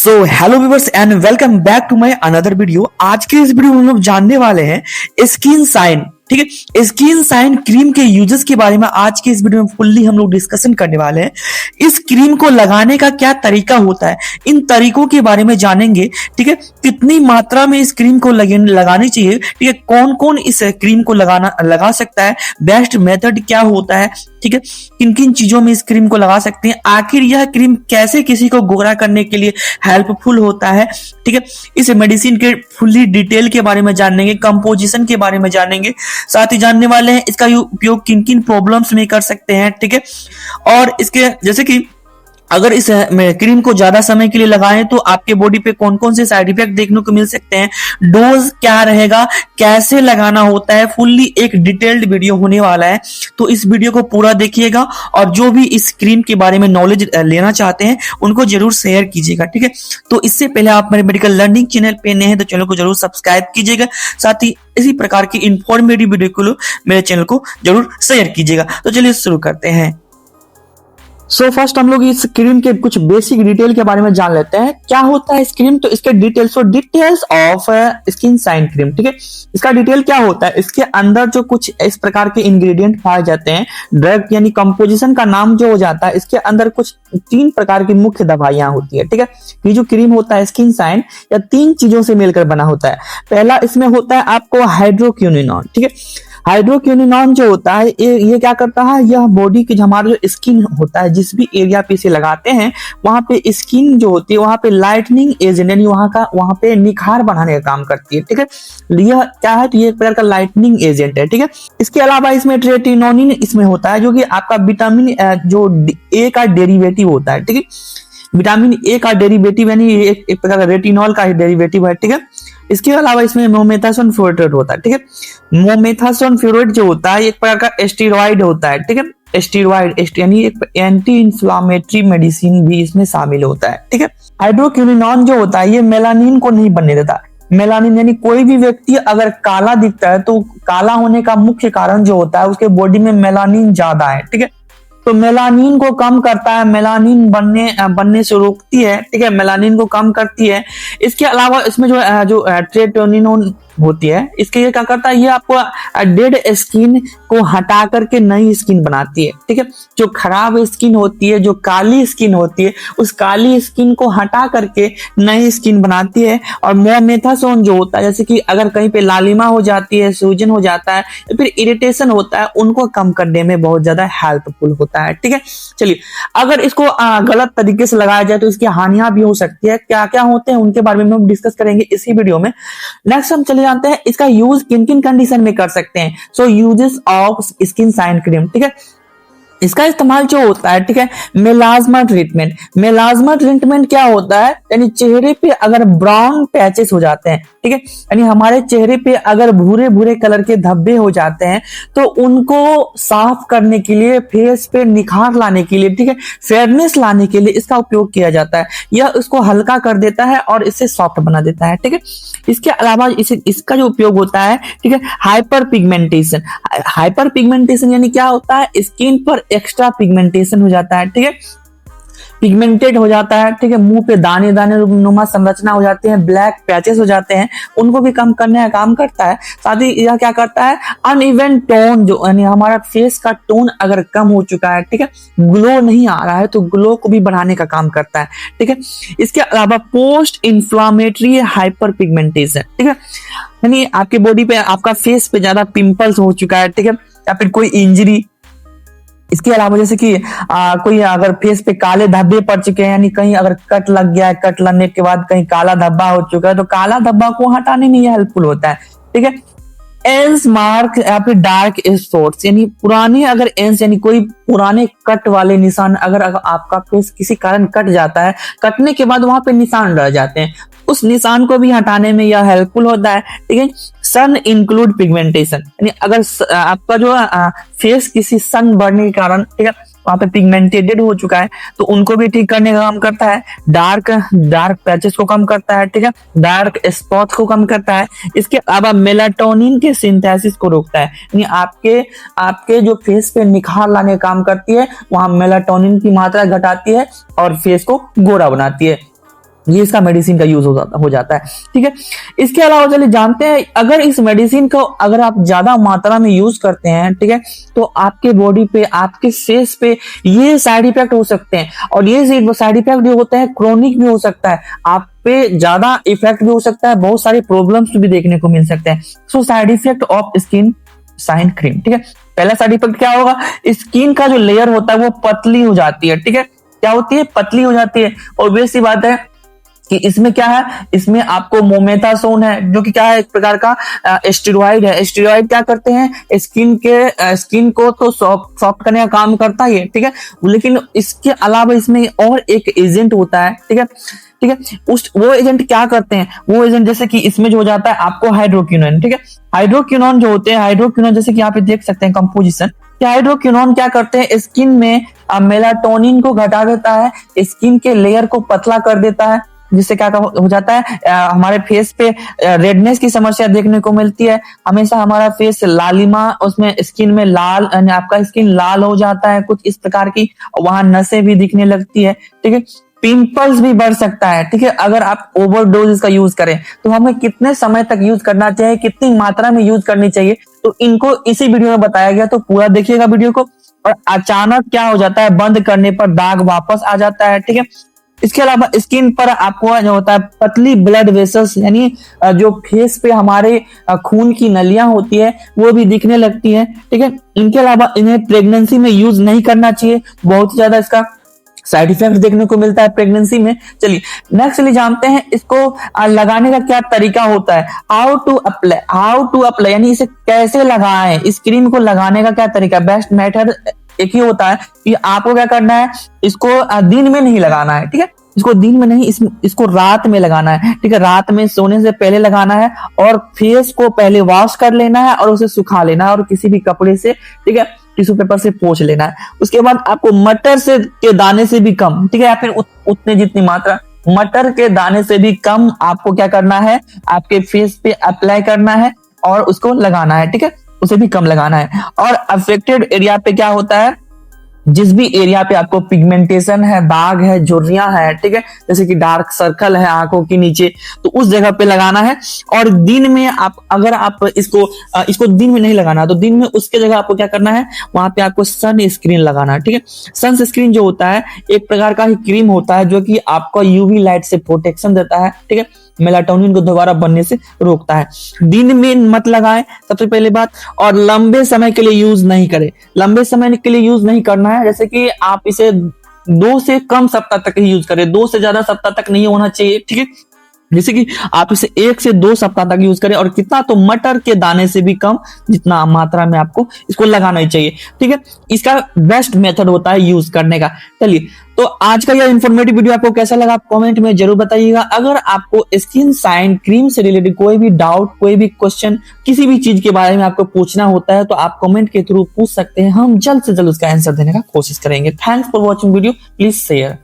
So hello viewers and welcome back to my another video. आज के इस video में हम लोग जानने वाले हैं स्किन साइन, ठीक है, स्किन साइन क्रीम के यूजेस के बारे में आज के इस वीडियो में फुल्ली हम लोग डिस्कशन करने वाले हैं। इस क्रीम को लगाने का क्या तरीका होता है, इन तरीकों के बारे में जानेंगे, ठीक है। कितनी मात्रा में इस क्रीम को लगानी चाहिए, ठीक है, कौन कौन इस क्रीम को लगा सकता है, बेस्ट मेथड क्या होता है, ठीक है, किन किन चीजों में इस क्रीम को लगा सकते हैं, आखिर यह क्रीम कैसे किसी को गोरा करने के लिए हेल्पफुल होता है, ठीक है। इस मेडिसिन के फुल्ली डिटेल के बारे में जानेंगे, कंपोजिशन के बारे में जानेंगे, साथ ही जानने वाले हैं इसका उपयोग किन किन प्रॉब्लम्स में कर सकते हैं, ठीक है। और इसके जैसे कि अगर इस क्रीम को ज्यादा समय के लिए लगाएं तो आपके बॉडी पे कौन कौन से साइड इफेक्ट देखने को मिल सकते हैं, डोज क्या रहेगा, कैसे लगाना होता है, फुल्ली एक डिटेल्ड वीडियो होने वाला है। तो इस वीडियो को पूरा देखिएगा और जो भी इस क्रीम के बारे में नॉलेज लेना चाहते हैं उनको जरूर शेयर कीजिएगा, ठीक है। तो इससे पहले आप मेरे मेडिकल लर्निंग चैनल पे नए हैं तो चैनल को जरूर सब्सक्राइब कीजिएगा, साथ ही इसी प्रकार की इंफॉर्मेटिव वीडियो को मेरे चैनल को जरूर शेयर कीजिएगा। तो चलिए शुरू करते हैं। फर्स्ट हम लोग इस क्रीम के कुछ बेसिक डिटेल के बारे में जान लेते हैं। क्या होता है इस क्रीम, तो इसके details of skin sign cream, ठीक है। इसका डिटेल क्या होता है, इसके अंदर जो कुछ इस प्रकार के इंग्रेडिएंट पाए जाते हैं, ड्रग यानी कंपोजिशन का नाम जो हो जाता है, इसके अंदर कुछ 3 प्रकार की मुख्य दवाइयां होती है, ठीक है। ये जो क्रीम होता है स्किन साइन या 3 चीजों से मिलकर बना होता है। पहला इसमें होता है आपको हाइड्रोक्विनोन, ठीक है। हाइड्रोक्विनोन जो होता है ये क्या करता है, यह बॉडी की हमारा जो स्किन होता है जिस भी एरिया पे इसे लगाते हैं वहां पे स्किन जो होती है वहां पे लाइटनिंग एजेंट यानी वहां पे निखार बढ़ाने का काम करती है, ठीक है। यह क्या है, तो ये एक प्रकार का लाइटनिंग एजेंट है, ठीक है। इसके अलावा इसमें ट्रेटिनोनिन इसमें होता है जो कि आपका विटामिन जो ए का डेरिवेटिव होता है, ठीक है। विटामिन ए का डेरिवेटिव यानी एक प्रकार का रेटिनॉल का डेरिवेटिव है, ठीक है। इसके अलावा इसमें मोमेथासोन फ्लोरेट होता है, ठीक है। मोमेथासोन फ्लोरेट जो होता है एक प्रकार का स्टेरॉइड होता है, ठीक है। स्टेरॉइड यानी एक एंटी इंफ्लामेटरी मेडिसिन भी इसमें शामिल होता है, ठीक है। हाइड्रोक्विनोन जो होता है ये मेलानिन को नहीं बनने देता। मेलानिन यानी कोई भी व्यक्ति अगर काला दिखता है तो काला होने का मुख्य कारण जो होता है उसके बॉडी में मेलानिन ज्यादा है, ठीक है। तो मेलानिन को कम करता है, मेलानिन बनने से रोकती है, ठीक है, मेलानिन को कम करती है। इसके अलावा इसमें जो ट्रेटिनोन होती है इसके ये क्या करता है, ये आपको डेड स्किन को हटा करके नई स्किन बनाती है, ठीक है। जो खराब स्किन होती है, जो काली स्किन होती है, उस काली स्किन को हटा करके नई स्किन बनाती है। और मोमेथासोन जो होता है जैसे कि अगर कहीं पे लालिमा हो जाती है, सूजन हो जाता है या फिर इरिटेशन होता है, उनको कम करने में बहुत ज्यादा हेल्पफुल होता है, ठीक है। चलिए, अगर इसको गलत तरीके से लगाया जाए तो इसकी हानियां भी हो सकती है। क्या क्या होते हैं उनके बारे में हम डिस्कस करेंगे इसी वीडियो में। नेक्स्ट हम चले जानते हैं इसका यूज किन किन कंडीशन में कर सकते हैं। So uses of skin sign cream, ठीक है। इसका इस्तेमाल जो होता है, ठीक है, मेलाज्मा ट्रीटमेंट। मेलाज्मा ट्रीटमेंट क्या होता है, यानी चेहरे पे अगर ब्राउन पैचेस हो जाते हैं, ठीक है, यानी हमारे चेहरे पे अगर भूरे भूरे कलर के धब्बे हो जाते हैं तो उनको साफ करने के लिए, फेस पे निखार लाने के लिए, ठीक है, फेयरनेस लाने के लिए इसका उपयोग किया जाता है। यह इसको हल्का कर देता है और इससे सॉफ्ट बना देता है, ठीक है। इसके अलावा इसका जो उपयोग होता है, ठीक है, हाइपर पिगमेंटेशन। हाइपर पिगमेंटेशन यानी क्या होता है, स्किन पर एक्स्ट्रा पिगमेंटेशन हो जाता है, ठीक है, पिगमेंटेड हो जाता है, ठीक है, मुंह पे दाने दाने नुमा संरचना हो जाती है, ब्लैक पैचेस हो जाते हैं, उनको भी कम करने का काम करता है। साथ ही यह क्या करता है, अनइवन टोन जो यानी हमारा फेस का टोन अगर कम हो चुका है, ठीक है, ग्लो नहीं आ रहा है तो ग्लो को भी बढ़ाने का काम करता है, ठीक है। इसके अलावा पोस्ट इन्फ्लामेटरी हाइपर पिगमेंटेशन, ठीक है, यानी आपके बॉडी पे आपका फेस पे ज्यादा पिंपल्स हो चुका है, ठीक है, या फिर कोई इंजरी। इसके अलावा जैसे कि कोई अगर फेस पे काले धब्बे पड़ चुके हैं, यानी कहीं अगर कट लग गया है, कट लगने के बाद कहीं काला धब्बा हो चुका है तो काला धब्बा को हटाने में यह हेल्पफुल होता है, ठीक है। एंस मार्क या फिर डार्क स्पॉट्स यानी पुराने अगर एंस यानी कोई पुराने कट वाले निशान, अगर आपका फेस किसी कारण कट जाता है, कटने के बाद वहां पे निशान रह जाते हैं, उस निशान को भी हटाने में यह हेल्पफुल होता है, ठीक है। सन इंक्लूड पिगमेंटेशन यानी अगर आपका जो फेस किसी सन बढ़ने के कारण, ठीक है, वहां पे पिगमेंटेड हो चुका है तो उनको भी ठीक करने का काम करता है। डार्क पैचेस को कम करता है, ठीक है, डार्क स्पॉट को कम करता है। इसके अलावा मेलाटोनिन के सिंथेसिस को रोकता है, यानी आपके जो फेस पे निखार लाने का काम करती है, वहां मेलाटोनिन की मात्रा घटाती है और फेस को गोरा बनाती है। ये इसका मेडिसिन का यूज हो जाता है। ठीक है, इसके अलावा चलिए जानते हैं, अगर इस मेडिसिन को अगर आप ज्यादा मात्रा में यूज करते हैं, ठीक है, तो आपके बॉडी पे, आपके फेस पे ये साइड इफेक्ट हो सकते हैं। और ये साइड इफेक्ट जो होता है क्रोनिक भी हो सकता है, आप पे ज्यादा इफेक्ट भी हो सकता है, बहुत सारे प्रॉब्लम्स भी देखने को मिल सकते हैं। So side effect of skin sign cream. ठीक है, पहला साइड इफेक्ट क्या होगा, स्किन का जो लेयर होता है वो पतली हो जाती है। ठीक है, क्या होती है, पतली हो जाती है। और ऑब्वियस सी बात है कि इसमें क्या है, इसमें आपको मोमेथासोन है, जो कि क्या है, एक प्रकार का स्टेरॉइड है। स्टेरॉइड क्या करते हैं, स्किन को तो सॉफ्ट करने का काम करता ही है। ठीक है, लेकिन इसके अलावा इसमें और एक एजेंट होता है। ठीक है, ठीक है, वो एजेंट क्या करते हैं, वो एजेंट जैसे कि इसमें जो हो जाता है आपको हाइड्रोक्विनोन। ठीक है, हाइड्रोक्विनोन जो होते हैं, हाइड्रोक्विनोन जैसे कि यहाँ पे देख सकते हैं कंपोजिशन, हाइड्रोक्विनोन क्या करते हैं, स्किन में मेलाटोनिन को घटा देता है, स्किन के लेयर को पतला कर देता है, जिससे क्या हो जाता है, हमारे फेस पे रेडनेस की समस्या देखने को मिलती है। हमेशा हमारा फेस लालिमा, उसमें स्किन में लाल, आपका स्किन लाल हो जाता है कुछ इस प्रकार की, वहां नसें भी दिखने लगती है। ठीक है, पिंपल्स भी बढ़ सकता है। ठीक है, अगर आप ओवरडोज इसका यूज करें तो हमें कितने समय तक यूज करना चाहिए, कितनी मात्रा में यूज करनी चाहिए, तो इनको इसी वीडियो में बताया गया, तो पूरा देखिएगा वीडियो को। और अचानक क्या हो जाता है, बंद करने पर दाग वापस आ जाता है। ठीक है, इसके अलावा स्किन पर आपको जो होता है पतली ब्लड वेसल्स, यानी जो फेस पे हमारे खून की नलियां होती है वो भी दिखने लगती है। ठीक है, इनके अलावा इन्हें प्रेगनेंसी में यूज नहीं करना चाहिए, बहुत ज्यादा इसका साइड इफेक्ट देखने को मिलता है प्रेगनेंसी में। चलिए नेक्स्ट जानते हैं इसको लगाने का क्या तरीका होता है, हाउ टू अप्लाई, यानी इसे कैसे लगाएं, इस क्रीम को लगाने का क्या तरीका। बेस्ट मेथड एक ही होता है कि आपको क्या करना है, इसको दिन में नहीं लगाना है। ठीक है, इसको दिन में नहीं, इसको रात में लगाना है। ठीक है, रात में सोने से पहले लगाना है, और फेस को पहले वॉश कर लेना है और उसे सुखा लेना है, और किसी भी कपड़े से, ठीक है, टिश्यू पेपर से पोंछ लेना है। उसके बाद आपको मटर से के दाने से भी कम, ठीक है, या फिर उतने जितनी मात्रा, मटर के दाने से भी कम आपको क्या करना है, आपके फेस पे अप्लाई करना है और उसको लगाना है। ठीक है, उसे भी कम लगाना है। और अफेक्टेड एरिया पे क्या होता है, जिस भी एरिया पे आपको पिगमेंटेशन है, दाग है, झुर्रियां है, ठीक है, जैसे कि डार्क सर्कल है आंखों के नीचे, तो उस जगह पे लगाना है। और दिन में आप, अगर आप इसको दिन में नहीं लगाना, तो दिन में उसके जगह आपको क्या करना है, वहां पे आपको सन स्क्रीन लगाना है। ठीक है, सन स्क्रीन जो होता है एक प्रकार का ही क्रीम होता है, जो कि आपको यूवी लाइट से प्रोटेक्शन देता है। ठीक है, मेलाटोनिन को दोबारा बनने से रोकता है। दिन में मत लगाएं सबसे पहले बात, और लंबे समय के लिए यूज नहीं करें। लंबे समय के लिए यूज नहीं करना है, जैसे कि आप इसे 2 से कम सप्ताह तक ही यूज करें, 2 से ज्यादा सप्ताह तक नहीं होना चाहिए। ठीक है, जैसे कि आप इसे 1 से 2 सप्ताह तक यूज करें, और कितना, तो मटर के दाने से भी कम जितना मात्रा में आपको इसको लगाना ही चाहिए। ठीक है, इसका बेस्ट मेथड होता है यूज करने का। चलिए, तो आज का यह इंफॉर्मेटिव वीडियो आपको कैसा लगा, आप कमेंट में जरूर बताइएगा। अगर आपको स्किन साइन क्रीम से रिलेटेड कोई भी डाउट, कोई भी क्वेश्चन, किसी भी चीज के बारे में आपको पूछना होता है, तो आप कमेंट के थ्रू पूछ सकते हैं, हम जल्द से जल्द उसका आंसर देने का कोशिश करेंगे। Thanks for watching video, please share.